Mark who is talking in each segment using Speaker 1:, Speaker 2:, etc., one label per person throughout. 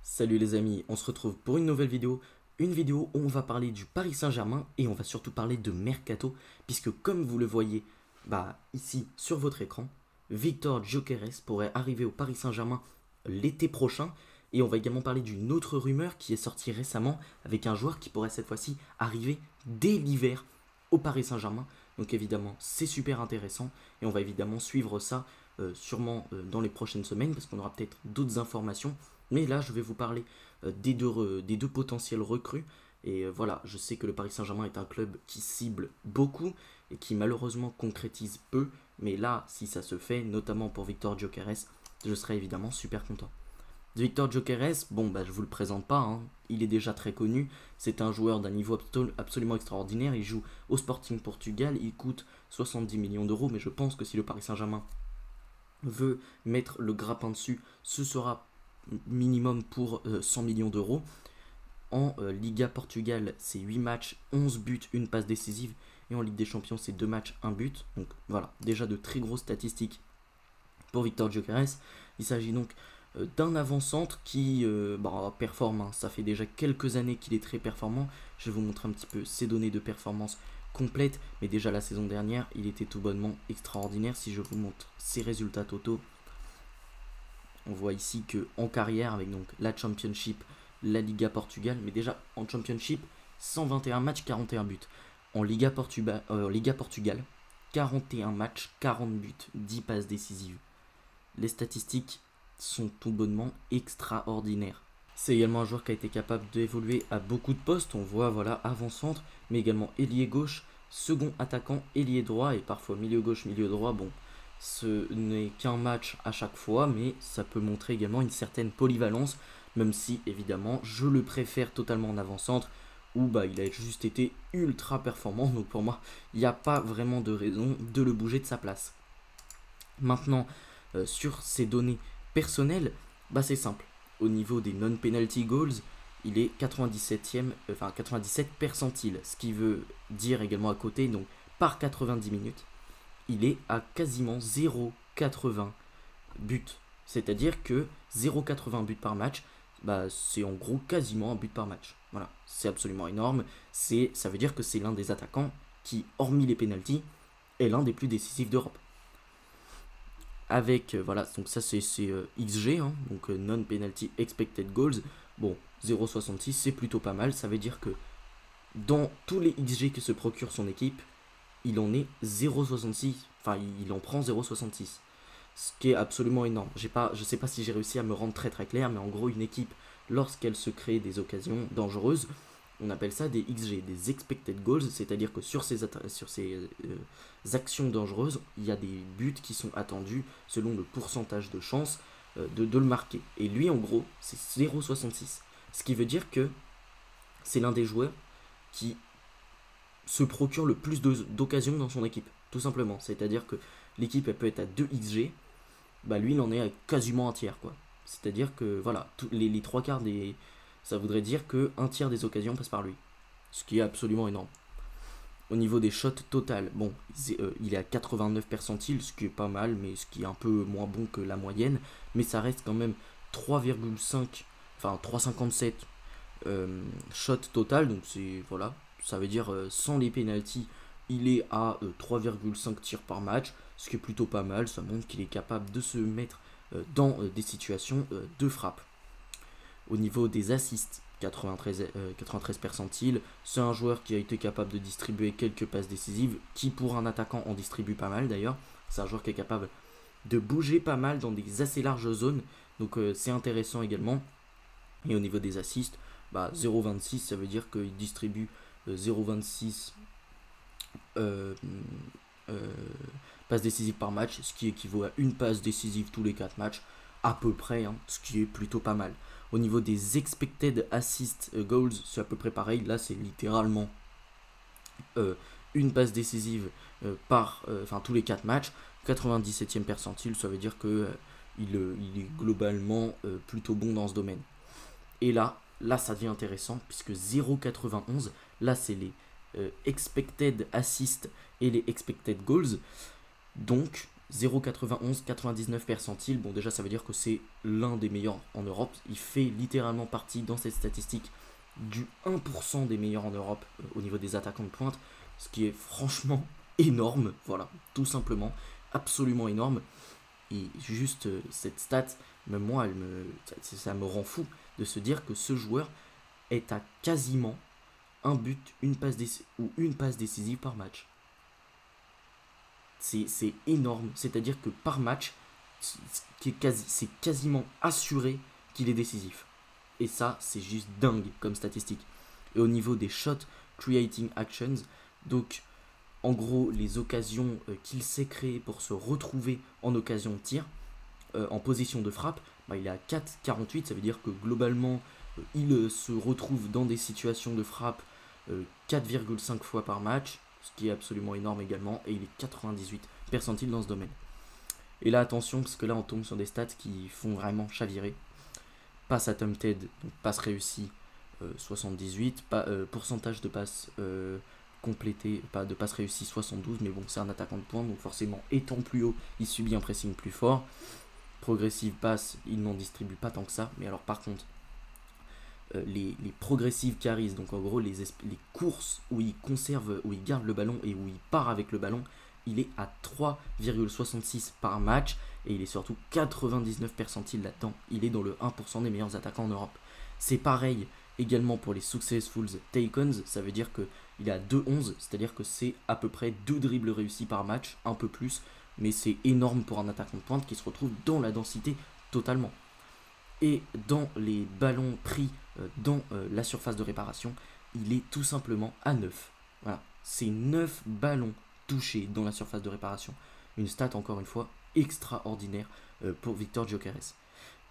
Speaker 1: Salut les amis, on se retrouve pour une nouvelle vidéo. Une vidéo où on va parler du Paris Saint-Germain et on va surtout parler de Mercato. Puisque comme vous le voyez ici sur votre écran, Victor Gyökeres pourrait arriver au Paris Saint-Germain l'été prochain. Et on va également parler d'une autre rumeur qui est sortie récemment avec un joueur qui pourrait cette fois-ci arriver dès l'hiver au Paris Saint-Germain. Donc évidemment c'est super intéressant et on va évidemment suivre ça sûrement dans les prochaines semaines parce qu'on aura peut-être d'autres informations. Mais là, je vais vous parler des deux potentiels recrues. Et voilà, je sais que le Paris Saint-Germain est un club qui cible beaucoup et qui malheureusement concrétise peu. Mais là, si ça se fait, notamment pour Victor Gyökeres, je serai évidemment super content. Victor Gyökeres, bon, je vous le présente pas, hein. Il est déjà très connu. C'est un joueur d'un niveau absolument extraordinaire. Il joue au Sporting Portugal. Il coûte 70 millions d'euros. Mais je pense que si le Paris Saint-Germain veut mettre le grappin dessus, ce sera minimum pour 100 millions d'euros. En Liga Portugal, c'est 8 matchs, 11 buts, une passe décisive. Et en Ligue des Champions, c'est 2 matchs, 1 but. Donc voilà, déjà de très grosses statistiques pour Victor Gyökeres. Il s'agit donc d'un avant-centre qui performe. Hein. Ça fait déjà quelques années qu'il est très performant. Je vais vous montrer un petit peu ses données de performance complètes. Mais déjà la saison dernière, il était tout bonnement extraordinaire. Si je vous montre ses résultats totaux, on voit ici que en carrière, avec donc la Championship, la Liga Portugal, mais déjà en Championship, 121 matchs, 41 buts. En Liga Portugal, 41 matchs, 40 buts, 10 passes décisives. Les statistiques sont tout bonnement extraordinaires. C'est également un joueur qui a été capable d'évoluer à beaucoup de postes. On voit avant-centre, mais également ailier gauche, second attaquant, ailier droit et parfois milieu gauche, milieu droit. Bon, ce n'est qu'un match à chaque fois, mais ça peut montrer également une certaine polyvalence, même si évidemment je le préfère totalement en avant-centre, où il a juste été ultra performant, donc pour moi il n'y a pas vraiment de raison de le bouger de sa place. Maintenant, sur ses données personnelles, c'est simple. Au niveau des non-penalty goals, il est 97 percentile, ce qui veut dire également à côté, donc par 90 minutes, il est à quasiment 0,80 buts. C'est-à-dire que 0,80 buts par match, c'est en gros quasiment un but par match. Voilà, c'est absolument énorme. Ça veut dire que c'est l'un des attaquants qui, hormis les pénaltys, est l'un des plus décisifs d'Europe. Avec, donc ça c'est XG, hein, donc non-penalty expected goals. Bon, 0,66 c'est plutôt pas mal. Ça veut dire que dans tous les XG que se procure son équipe, il en est 0,66, enfin il en prend 0,66, ce qui est absolument énorme. Je sais pas si j'ai réussi à me rendre très très clair, mais en gros une équipe, lorsqu'elle se crée des occasions dangereuses, on appelle ça des XG, des expected goals, c'est-à-dire que sur ces actions dangereuses, il y a des buts qui sont attendus selon le pourcentage de chance de le marquer. Et lui en gros, c'est 0,66, ce qui veut dire que c'est l'un des joueurs qui se procure le plus d'occasions dans son équipe, tout simplement. C'est-à-dire que l'équipe elle peut être à 2 XG, lui il en est à quasiment un tiers, quoi. C'est-à-dire que voilà, les 3 quarts des... Ça voudrait dire que un tiers des occasions passent par lui, ce qui est absolument énorme. Au niveau des shots total, bon, il est à 89 percentiles, ce qui est pas mal, mais ce qui est un peu moins bon que la moyenne, mais ça reste quand même 3,5, enfin 3,57 shots total, donc c'est, voilà, ça veut dire sans les pénaltys, il est à 3,5 tirs par match, ce qui est plutôt pas mal. Ça montre qu'il est capable de se mettre dans des situations de frappe. Au niveau des assists, 93 percentiles, c'est un joueur qui a été capable de distribuer quelques passes décisives, qui pour un attaquant en distribue pas mal d'ailleurs. C'est un joueur qui est capable de bouger pas mal dans des assez larges zones, donc c'est intéressant également. Et au niveau des assists, 0,26, ça veut dire qu'il distribue 0,26 passes décisives par match, ce qui équivaut à une passe décisive tous les 4 matchs, à peu près, hein, ce qui est plutôt pas mal. Au niveau des expected assist goals, c'est à peu près pareil. Là, c'est littéralement une passe décisive par tous les 4 matchs. 97e percentile, ça veut dire que il est globalement plutôt bon dans ce domaine. Et là ça devient intéressant, puisque 0,91, là c'est les expected assist et les expected goals. Donc 0,91, 99 percentiles. Bon, déjà, ça veut dire que c'est l'un des meilleurs en Europe. Il fait littéralement partie dans cette statistique du 1% des meilleurs en Europe au niveau des attaquants de pointe, ce qui est franchement énorme. Voilà, tout simplement, absolument énorme. Et juste cette stat, même moi, ça me rend fou de se dire que ce joueur est à quasiment un but, une passe décisive par match. C'est énorme, c'est-à-dire que par match, c'est quasiment assuré qu'il est décisif. Et ça, c'est juste dingue comme statistique. Et au niveau des shot creating actions, donc en gros les occasions qu'il s'est créées pour se retrouver en occasion de tir, en position de frappe, bah, il est à 4,48, ça veut dire que globalement il se retrouve dans des situations de frappe 4,5 fois par match, ce qui est absolument énorme également, et il est 98 percentile dans ce domaine. Et là attention, parce que là on tombe sur des stats qui font vraiment chavirer. Passe attempted, donc passe réussie 78, pourcentage de passes complétées, pas de passes réussies 72, mais bon c'est un attaquant de pointe, donc forcément étant plus haut, il subit un pressing plus fort. Progressive passe, il n'en distribue pas tant que ça, mais alors par contre les progressive carries, donc en gros les courses où il conserve, où il garde le ballon et où il part avec le ballon, il est à 3,66 par match et il est surtout 99 percentiles là-dedans. Il est dans le 1% des meilleurs attaquants en Europe. C'est pareil également pour les successful takens, ça veut dire qu'il est à 2,11, c'est-à-dire que c'est à peu près 2 dribbles réussis par match, un peu plus, mais c'est énorme pour un attaquant de pointe qui se retrouve dans la densité totalement. Et dans les ballons pris dans la surface de réparation, il est tout simplement à 9. Voilà, c'est 9 ballons touchés dans la surface de réparation. Une stat encore une fois extraordinaire pour Victor Gyökeres.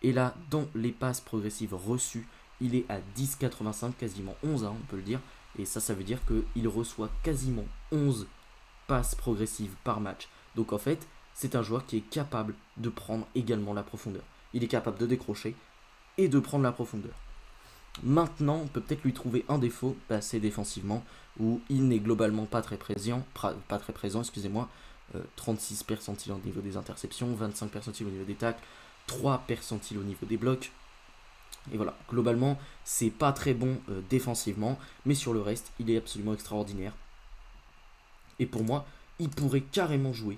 Speaker 1: Et là, dans les passes progressives reçues, il est à 10,85, quasiment 11, on peut le dire. Et ça veut dire qu'il reçoit quasiment 11 passes progressives par match. Donc en fait, c'est un joueur qui est capable de prendre également la profondeur. Il est capable de décrocher et de prendre la profondeur. Maintenant, on peut peut-être lui trouver un défaut, c'est défensivement, où il n'est globalement pas très présent, excusez-moi. 36 percentiles au niveau des interceptions, 25 percentiles au niveau des tacles, 3 percentiles au niveau des blocs. Et voilà, globalement, c'est pas très bon défensivement, mais sur le reste, il est absolument extraordinaire. Et pour moi, il pourrait carrément jouer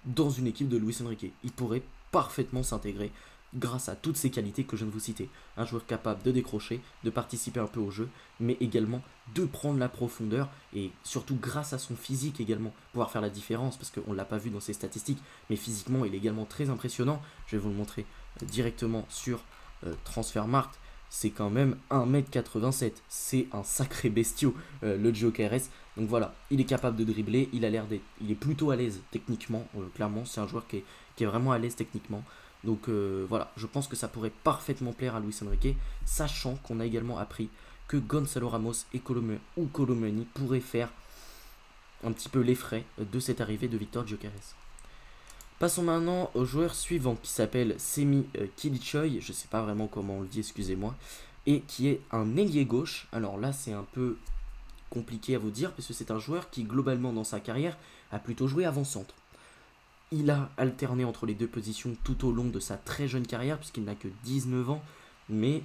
Speaker 1: dans une équipe de Luis Enrique. Il pourrait parfaitement s'intégrer grâce à toutes ces qualités que je viens de vous citer. Un joueur capable de décrocher, de participer un peu au jeu, mais également de prendre la profondeur et surtout grâce à son physique également, pouvoir faire la différence parce qu'on ne l'a pas vu dans ses statistiques, mais physiquement il est également très impressionnant. Je vais vous le montrer directement sur Transfermarkt. C'est quand même 1m87, c'est un sacré bestiau le Gyökeres. Donc voilà, il est capable de dribbler, il est plutôt à l'aise techniquement, clairement c'est un joueur qui est vraiment à l'aise techniquement. Donc voilà, je pense que ça pourrait parfaitement plaire à Luis Enrique, sachant qu'on a également appris que Gonzalo Ramos et Kolo Muani pourraient faire un petit peu les frais de cette arrivée de Victor Gyökeres. Passons maintenant au joueur suivant qui s'appelle Semi Kilichoy, je ne sais pas vraiment comment on le dit, excusez-moi, et qui est un ailier gauche. Alors là c'est un peu compliqué à vous dire parce que c'est un joueur qui globalement dans sa carrière a plutôt joué avant-centre. Il a alterné entre les deux positions tout au long de sa très jeune carrière puisqu'il n'a que 19 ans, mais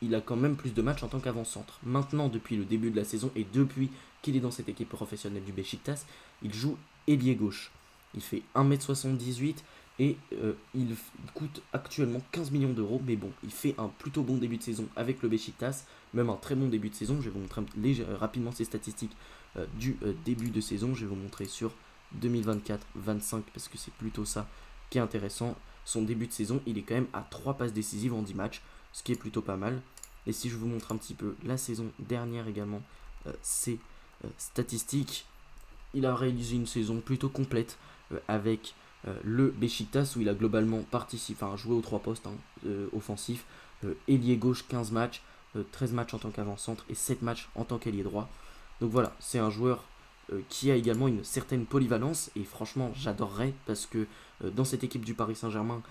Speaker 1: il a quand même plus de matchs en tant qu'avant-centre. Maintenant, depuis le début de la saison et depuis qu'il est dans cette équipe professionnelle du Beşiktaş, il joue ailier gauche. Il fait 1m78 et il coûte actuellement 15 millions d'euros, mais bon, il fait un plutôt bon début de saison avec le Beşiktaş, même un très bon début de saison. Je vais vous montrer rapidement ses statistiques du début de saison. Je vais vous montrer sur 2024-25 parce que c'est plutôt ça qui est intéressant. Son début de saison, il est quand même à 3 passes décisives en 10 matchs, ce qui est plutôt pas mal. Et si je vous montre un petit peu la saison dernière également, ses statistiques, il a réalisé une saison plutôt complète avec le Beşiktaş où il a globalement joué aux 3 postes offensifs, ailier gauche 15 matchs, 13 matchs en tant qu'avant-centre et 7 matchs en tant qu'ailier droit. Donc voilà, c'est un joueur qui a également une certaine polyvalence et franchement j'adorerais parce que dans cette équipe du Paris Saint-Germain,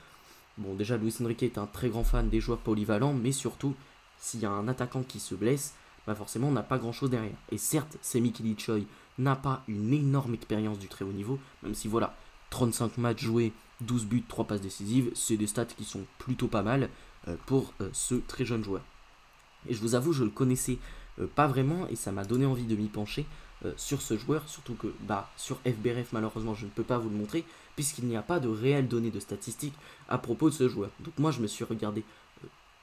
Speaker 1: bon déjà Luis Enrique est un très grand fan des joueurs polyvalents, mais surtout s'il y a un attaquant qui se blesse, bah forcément on n'a pas grand chose derrière. Et certes Semi Kilichoy n'a pas une énorme expérience du très haut niveau, même si voilà, 35 matchs joués, 12 buts, 3 passes décisives, c'est des stats qui sont plutôt pas mal pour ce très jeune joueur. Et je vous avoue, je le connaissais pas vraiment et ça m'a donné envie de m'y pencher sur ce joueur, surtout que sur FBref malheureusement je ne peux pas vous le montrer puisqu'il n'y a pas de réelles données de statistiques à propos de ce joueur. Donc moi je me suis regardé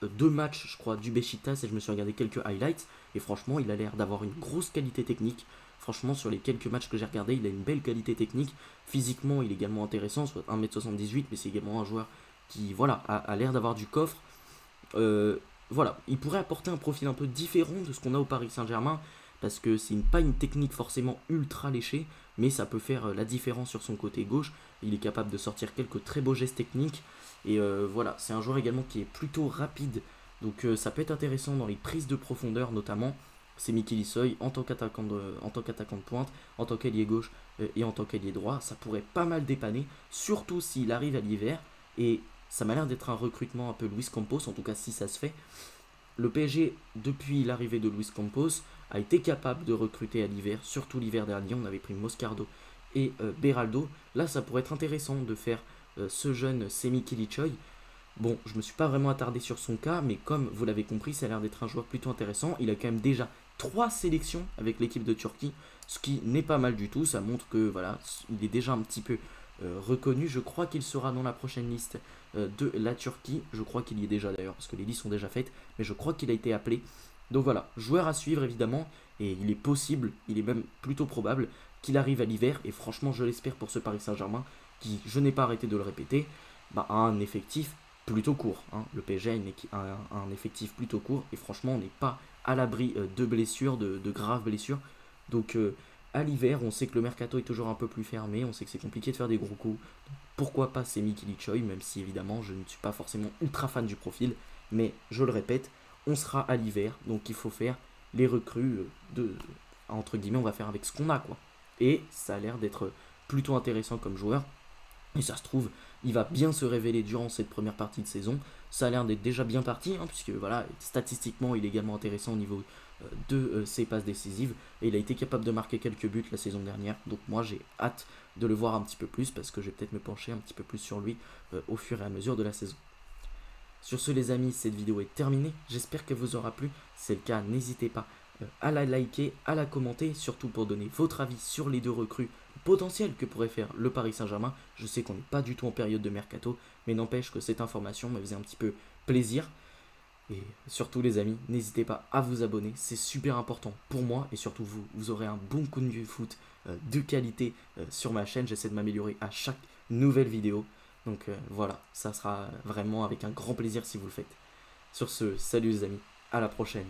Speaker 1: 2 matchs je crois du Beşiktaş et je me suis regardé quelques highlights et franchement il a l'air d'avoir une grosse qualité technique. Franchement sur les quelques matchs que j'ai regardé il a une belle qualité technique. Physiquement il est également intéressant, soit 1m78 mais c'est également un joueur qui voilà a l'air d'avoir du coffre. Voilà, il pourrait apporter un profil un peu différent de ce qu'on a au Paris Saint-Germain, parce que c'est pas une technique forcément ultra léchée, mais ça peut faire la différence sur son côté gauche. Il est capable de sortir quelques très beaux gestes techniques, et voilà, c'est un joueur également qui est plutôt rapide, donc ça peut être intéressant dans les prises de profondeur notamment. C'est Mikel Issoy en tant qu'attaquant de pointe, en tant qu'ailier gauche et en tant qu'ailier droit, ça pourrait pas mal dépanner, surtout s'il arrive à l'hiver, et ça m'a l'air d'être un recrutement un peu Luis Campos, en tout cas si ça se fait. Le PSG, depuis l'arrivée de Luis Campos, a été capable de recruter à l'hiver, surtout l'hiver dernier. On avait pris Moscardo et Beraldo. Là, ça pourrait être intéressant de faire ce jeune Semih Kılıçsoy. Bon, je ne me suis pas vraiment attardé sur son cas, mais comme vous l'avez compris, ça a l'air d'être un joueur plutôt intéressant. Il a quand même déjà 3 sélections avec l'équipe de Turquie, ce qui n'est pas mal du tout. Ça montre que voilà, il est déjà un petit peu reconnu. Je crois qu'il sera dans la prochaine liste de la Turquie. Je crois qu'il y est déjà d'ailleurs, parce que les listes sont déjà faites, mais je crois qu'il a été appelé. Donc voilà, joueur à suivre évidemment, et il est possible, il est même plutôt probable qu'il arrive à l'hiver, et franchement je l'espère pour ce Paris Saint-Germain, qui, je n'ai pas arrêté de le répéter, a un effectif plutôt court. Le PSG a un effectif plutôt court, et franchement on n'est pas à l'abri de blessures, de graves blessures. Donc à l'hiver, on sait que le mercato est toujours un peu plus fermé, on sait que c'est compliqué de faire des gros coups. Pourquoi pas Semih Kılıçsoy, même si évidemment je ne suis pas forcément ultra fan du profil, mais je le répète, on sera à l'hiver, donc il faut faire les recrues entre guillemets, on va faire avec ce qu'on a quoi. Et ça a l'air d'être plutôt intéressant comme joueur, et ça se trouve, il va bien se révéler durant cette première partie de saison. Ça a l'air d'être déjà bien parti, puisque voilà, statistiquement il est également intéressant au niveau de ses passes décisives, et il a été capable de marquer quelques buts la saison dernière, donc moi j'ai hâte de le voir un petit peu plus, parce que je vais peut-être me pencher un petit peu plus sur lui au fur et à mesure de la saison. Sur ce les amis, cette vidéo est terminée, j'espère qu'elle vous aura plu. Si c'est le cas, n'hésitez pas à la liker, à la commenter, surtout pour donner votre avis sur les 2 recrues potentielles que pourrait faire le Paris Saint-Germain. Je sais qu'on n'est pas du tout en période de mercato, mais n'empêche que cette information me faisait un petit peu plaisir. Et surtout les amis, n'hésitez pas à vous abonner, c'est super important pour moi, et surtout vous aurez un bon contenu foot de qualité sur ma chaîne. J'essaie de m'améliorer à chaque nouvelle vidéo, donc voilà, ça sera vraiment avec un grand plaisir si vous le faites. Sur ce, salut les amis, à la prochaine.